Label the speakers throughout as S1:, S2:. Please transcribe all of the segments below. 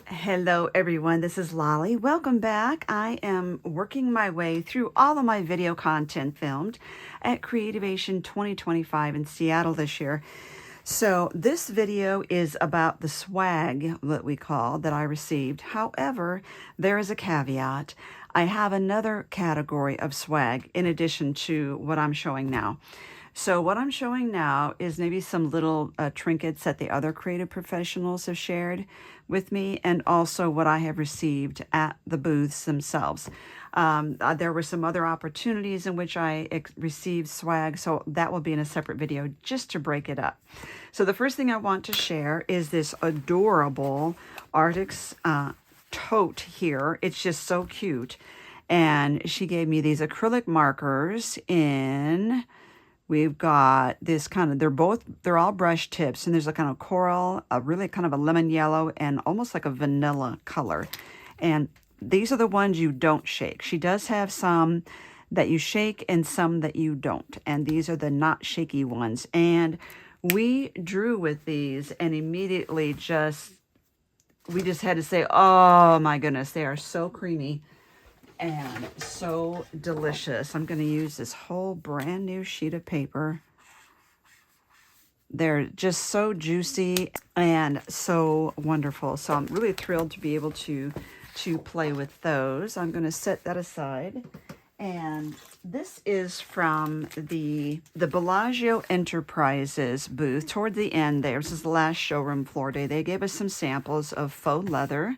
S1: Hello everyone, this is Lolly. Welcome back. I am working my way through all of my video content filmed at Creativation 2025 in Seattle this year. So this video is about the swag that we call that I received. However, there is a caveat. I have another category of swag in addition to what I'm showing now. So what I'm showing now is maybe some little trinkets that the other creative professionals have shared with me, and also what I have received at the booths themselves. There were some other opportunities in which I received swag, so that will be in a separate video just to break it up. So the first thing I want to share is this adorable Arctic's tote here. It's just so cute. And she gave me these acrylic markers in... We've got this kind of, they're all brush tips, and there's a kind of coral, a really kind of a lemon yellow, and almost like a vanilla color. And these are the ones you don't shake. She does have some that you shake and some that you don't. And these are the not shaky ones. And we drew with these and immediately we just had to say, oh my goodness, they are so creamy and so delicious. I'm going to use this whole brand new sheet of paper. They're just so juicy and so wonderful. So I'm really thrilled to be able to play with those. I'm going to set that aside. And this is from the Bellagio Enterprises booth. Toward the end there, this is the last showroom floor day. They gave us some samples of faux leather.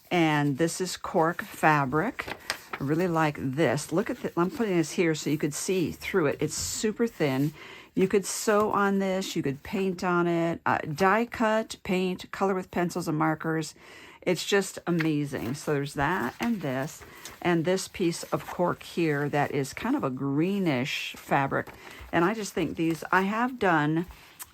S1: And this is cork fabric. I really like this. Look at this. I'm putting this here so you could see through it. It's super thin. You could sew on this. You could paint on it. Die cut, paint, color with pencils and markers. It's just amazing. So there's that and this. And this piece of cork here that is kind of a greenish fabric. And I just think these... I have done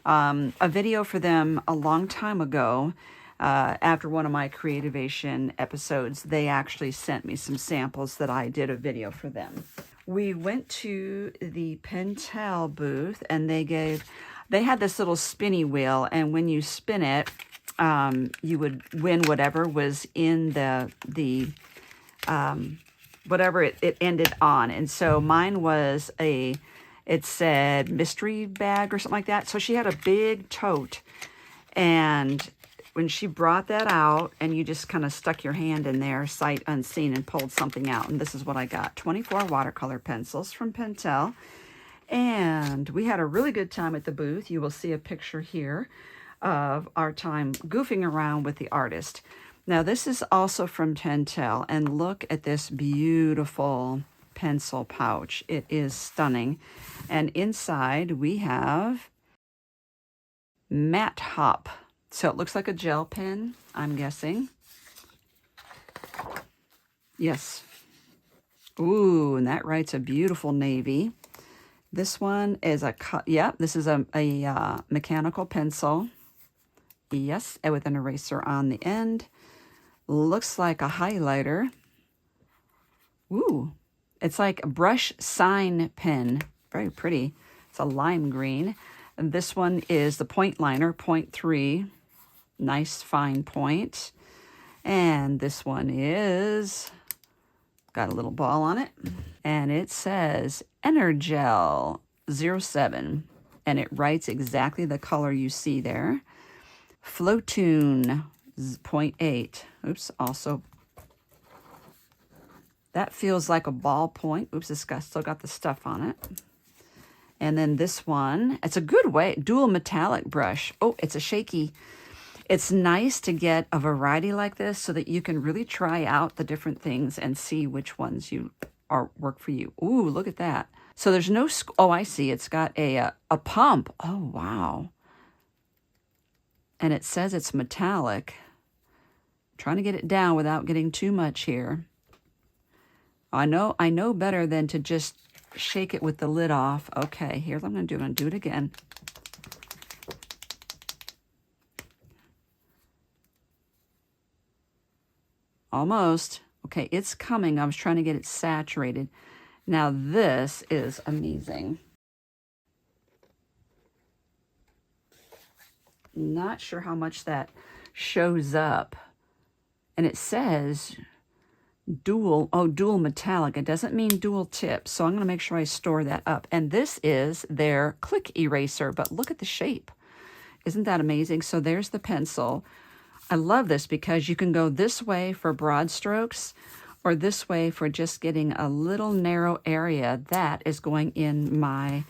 S1: a video for them a long time ago. After one of my Creativation episodes, they actually sent me some samples that I did a video for them. We went to the Pentel booth, and they had this little spinny wheel, and when you spin it, you would win whatever was in the whatever it ended on. And so mine was it said mystery bag or something like that. So she had a big tote, and when she brought that out, and you just kind of stuck your hand in there, sight unseen, and pulled something out. And this is what I got. 24 watercolor pencils from Pentel. And we had a really good time at the booth. You will see a picture here of our time goofing around with the artist. Now, this is also from Pentel. And look at this beautiful pencil pouch. It is stunning. And inside, we have Matte Hop. So it looks like a gel pen, I'm guessing. Yes. Ooh, and that writes a beautiful navy. This one is this is a mechanical pencil. Yes, and with an eraser on the end. Looks like a highlighter. Ooh, it's like a brush sign pen. Very pretty. It's a lime green. And this one is the point liner, 0.3. Nice fine point. And this one is got a little ball on it, and it says Energel 07, and it writes exactly the color you see there. Flowtune 0.8. Oops, also that feels like a ball point. Oops, it's still got the stuff on it. And then this one, it's a good way, dual metallic brush. Oh, it's a shaky. It's nice to get a variety like this so that you can really try out the different things and see which ones work for you. Ooh, look at that. So there's no, oh, I see. It's got a pump. Oh, wow. And it says it's metallic. I'm trying to get it down without getting too much here. I know better than to just shake it with the lid off. Okay, here's what I'm going to do. I'm going to do it again. Almost. Okay, it's coming. I was trying to get it saturated. Now this is amazing. Not sure how much that shows up And it says dual metallic. It doesn't mean dual tip. So I'm going to make sure I store that up. And this is their click eraser, but look at the shape. Isn't that amazing? So there's the pencil. I love this because you can go this way for broad strokes or this way for just getting a little narrow area. That is going in my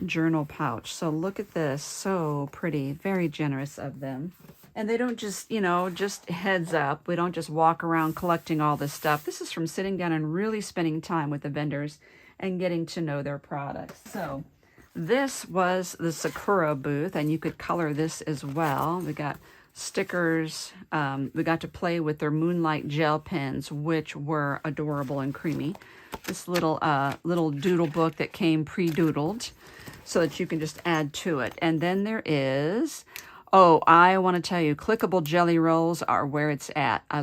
S1: journal pouch. So look at this. So pretty. Very generous of them. And they don't just, just heads up. We don't just walk around collecting all this stuff. This is from sitting down and really spending time with the vendors and getting to know their products. So this was the Sakura booth, and you could color this as well. We got stickers. We got to play with their Moonlight gel pens, which were adorable and creamy. This little doodle book that came pre-doodled so that you can just add to it. And then there is, I want to tell you, clickable jelly rolls are where it's at. I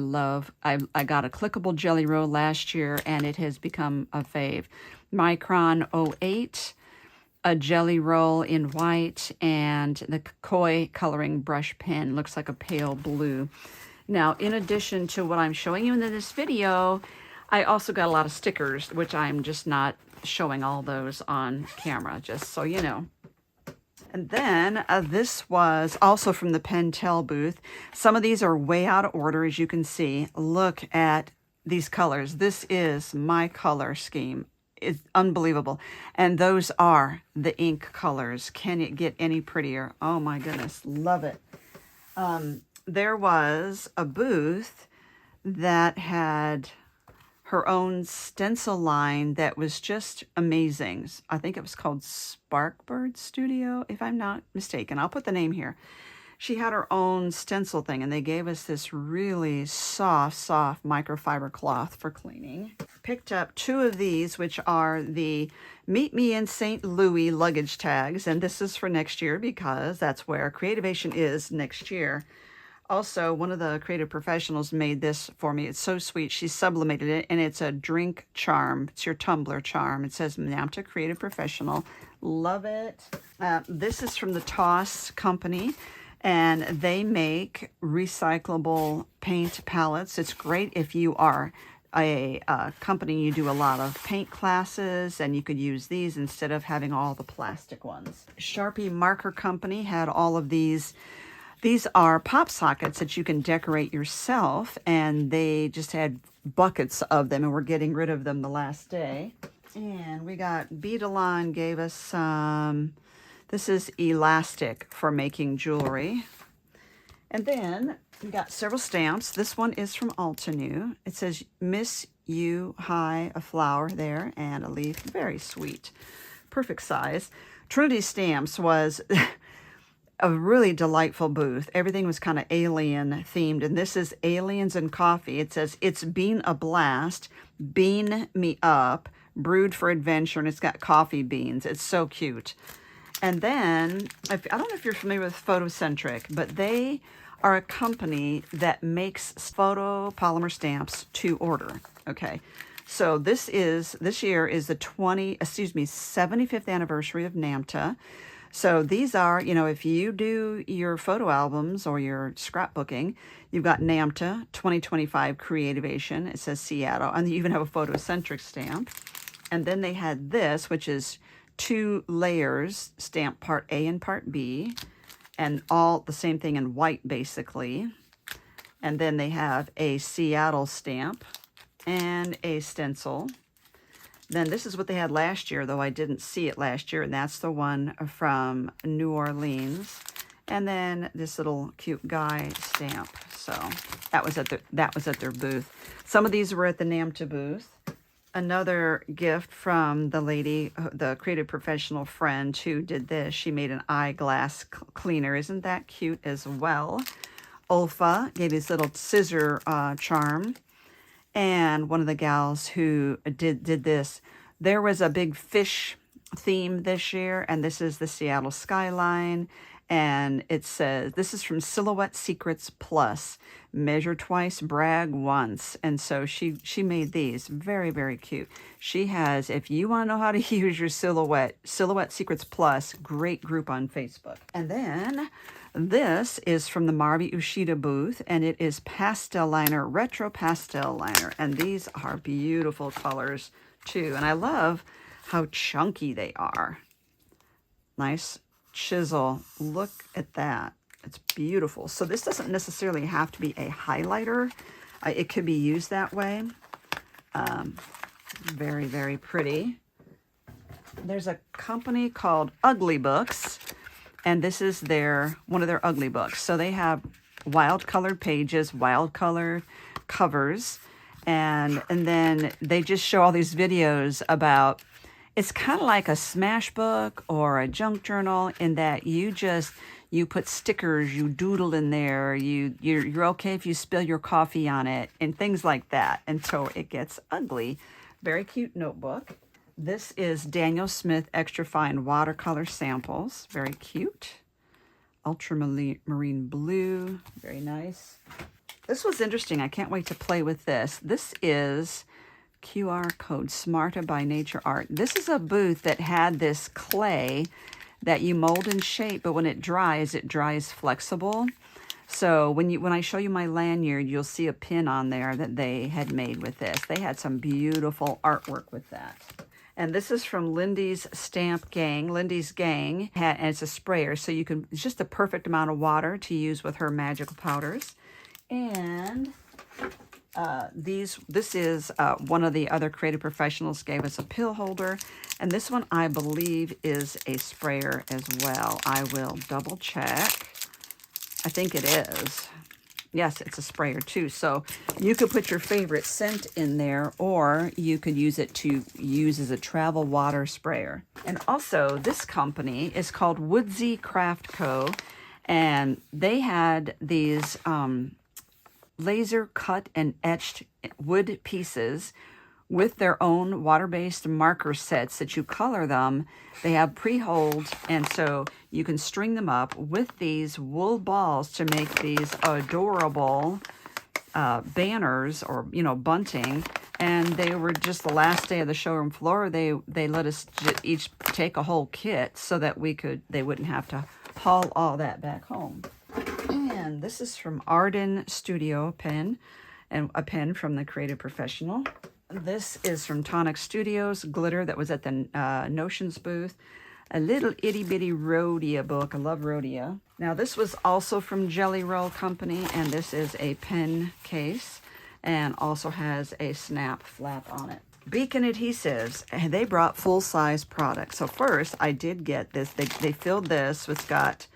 S1: got a clickable jelly roll last year, and it has become a fave. Micron 08. A jelly roll in white, and the Koi coloring brush pen looks like a pale blue. Now, in addition to what I'm showing you in this video, I also got a lot of stickers, which I'm just not showing all those on camera, just so you know. And then this was also from the Pentel booth. Some of these are way out of order, as you can see. Look at these colors. This is my color scheme. It's unbelievable. And those are the ink colors. Can it get any prettier? Oh my goodness, love it. There was a booth that had her own stencil line that was just amazing. I think it was called Sparkbird Studio, if I'm not mistaken. I'll put the name here. She had her own stencil thing, and they gave us this really soft microfiber cloth for cleaning. Picked up 2 of these, which are the Meet Me in St. Louis luggage tags, and this is for next year because that's where Creativation is next year. Also, one of the creative professionals made this for me. It's so sweet. She sublimated it, and it's a drink charm. It's your tumbler charm. It says NAMTA Creative Professional. Love it. This is from the Toss Company, and they make recyclable paint palettes. It's great if you are a company, you do a lot of paint classes, and you could use these instead of having all the plastic ones. Sharpie Marker Company had all of these. These are pop sockets that you can decorate yourself, and they just had buckets of them, and we're getting rid of them the last day. And we got Beadalon gave us some, this is elastic for making jewelry. And then we got several stamps. This one is from Altenew. It says Miss You High, a flower there, and a leaf. Very sweet. Perfect size. Trinity Stamps was a really delightful booth. Everything was kind of alien themed, and this is Aliens and Coffee. It says, it's been a blast, bean me up, brewed for adventure, and it's got coffee beans. It's so cute. And then, I don't know if you're familiar with Photocentric, but they are a company that makes photo polymer stamps to order, okay? So this year is the 75th anniversary of NAMTA. So these are, if you do your photo albums or your scrapbooking, you've got NAMTA 2025 Creativation. It says Seattle, and you even have a Photocentric stamp. And then they had this, which is 2 layers, stamp part A and part B, and all the same thing in white, basically. And then they have a Seattle stamp and a stencil. Then this is what they had last year, though I didn't see it last year, and that's the one from New Orleans. And then this little cute guy stamp. So that was at their booth. Some of these were at the NAMTA booth. Another gift from the lady, the creative professional friend who did this. She made an eyeglass cleaner. Isn't that cute as well? Olfa gave his little scissor charm. And one of the gals who did this, there was a big fish theme this year, and this is the Seattle skyline. And it says, this is from Silhouette Secrets Plus. Measure twice, brag once. And so she made these. Very, very cute. She has, if you want to know how to use your Silhouette Secrets Plus, great group on Facebook. And then This is from the Marby Ushida booth, and it is pastel liner, retro pastel liner. And these are beautiful colors too. And I love how chunky they are. Nice chisel. Look at that. It's beautiful. So this doesn't necessarily have to be a highlighter. It could be used that way. Very, very pretty. There's a company called Ugly Books, and this is one of their ugly books. So they have wild colored pages, wild colored covers, and then they just show all these videos about, it's kind of like a smash book or a junk journal in that you put stickers, you doodle in there, you're okay if you spill your coffee on it and things like that until it gets ugly. Very cute notebook. This is Daniel Smith Extra Fine Watercolor Samples. Very cute. Ultramarine blue. Very nice. This was interesting. I can't wait to play with this. This is QR code Smarter by Nature Art. This is a booth that had this clay that you mold and shape, but when it dries flexible. So when I show you my lanyard, you'll see a pin on there that they had made with this. They had some beautiful artwork with that. And this is from Lindy's Stamp Gang. Lindy's Gang, and it's a sprayer, so it's just the perfect amount of water to use with her magical powders. And this is one of the other creative professionals gave us a pill holder. And this one, I believe, is a sprayer as well. I will double check. I think it is. Yes, it's a sprayer too. So you could put your favorite scent in there, or you could use it to use as a travel water sprayer. And also, this company is called Woodsy Craft Co. And they had these laser cut and etched wood pieces with their own water-based marker sets that you color them. They have pre-holed, and so you can string them up with these wool balls to make these adorable banners or, bunting. And they were just the last day of the showroom floor. They let us each take a whole kit so that they wouldn't have to haul all that back home. And this is from Arden Studio Pen, and a pen from the Creative Professional. This is from Tonic Studios, glitter that was at the Notions booth. A little itty bitty Rhodia book. I love Rhodia. Now this was also from Jelly Roll Company, and this is a pen case and also has a snap flap on it. Beacon Adhesives, and they brought full-size products. So first I did get this. They filled this with got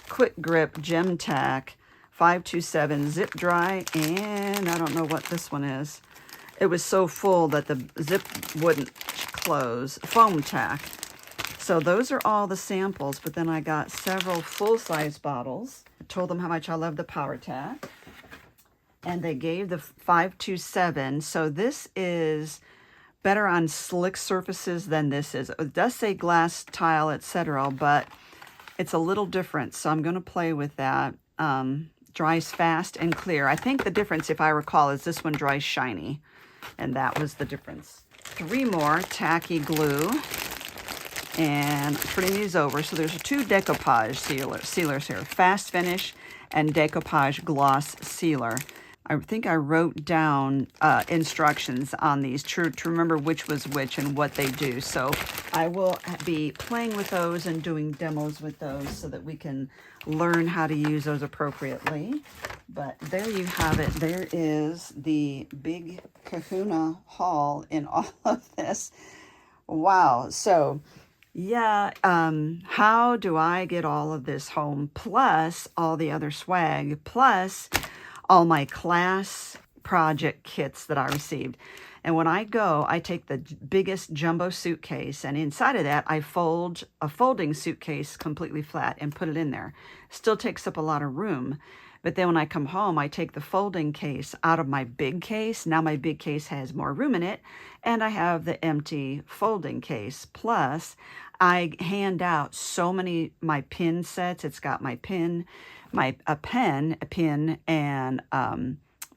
S1: Quick Grip Gem Tack 527 zip dry, and I don't know what this one is. It was so full that the zip wouldn't close. Foam tack. So those are all the samples, but then I got several full-size bottles. I told them how much I love the Power Tack. And they gave the 527. So this is better on slick surfaces than this is. It does say glass, tile, etc., but it's a little different. So I'm going to play with that. Dries fast and clear. I think the difference, if I recall, is this one dries shiny. And that was the difference. 3 more tacky glue. And I'm putting these over. So there's 2 decoupage sealers here. Fast finish and decoupage gloss sealer. I think I wrote down instructions on these to remember which was which and what they do. So I will be playing with those and doing demos with those so that we can learn how to use those appropriately. But there you have it. There is the big kahuna haul in all of this. Wow. So yeah, how do I get all of this home, plus all the other swag, plus all my class project kits that I received? And when I go, I take the biggest jumbo suitcase, and inside of that, I fold a folding suitcase completely flat and put it in there. Still takes up a lot of room. But then when I come home, I take the folding case out of my big case. Now my big case has more room in it, and I have the empty folding case. Plus, I hand out so many, my pin sets. It's got my pin, a pin, and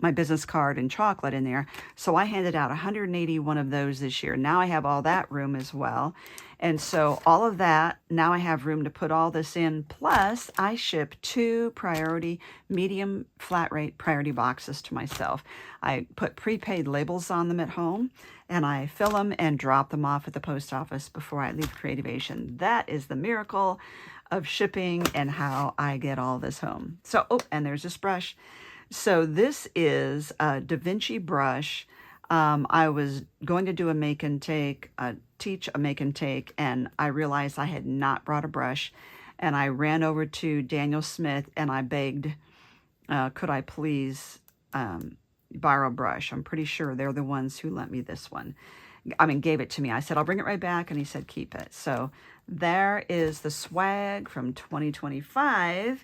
S1: my business card and chocolate in there. So I handed out 181 of those this year. Now I have all that room as well. And so all of that, now I have room to put all this in. Plus, I ship 2 priority, medium, flat rate priority boxes to myself. I put prepaid labels on them at home, and I fill them and drop them off at the post office before I leave Creativation. That is the miracle of shipping and how I get all this home. So, oh, and there's this brush. So this is a Da Vinci brush. I was going to do a make and take, teach a make and take, and I realized I had not brought a brush. And I ran over to Daniel Smith and I begged, could I please borrow a brush? I'm pretty sure they're the ones who lent me this one. I mean, gave it to me. I said, I'll bring it right back. And he said, keep it. So there is the swag from 2025.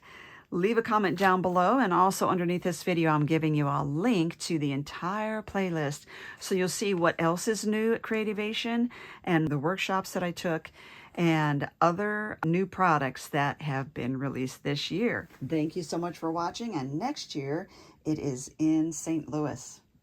S1: Leave a comment down below, and also underneath this video I'm giving you a link to the entire playlist so you'll see what else is new at Creativation and the workshops that I took and other new products that have been released this year. Thank you so much for watching, and next year it is in St. Louis.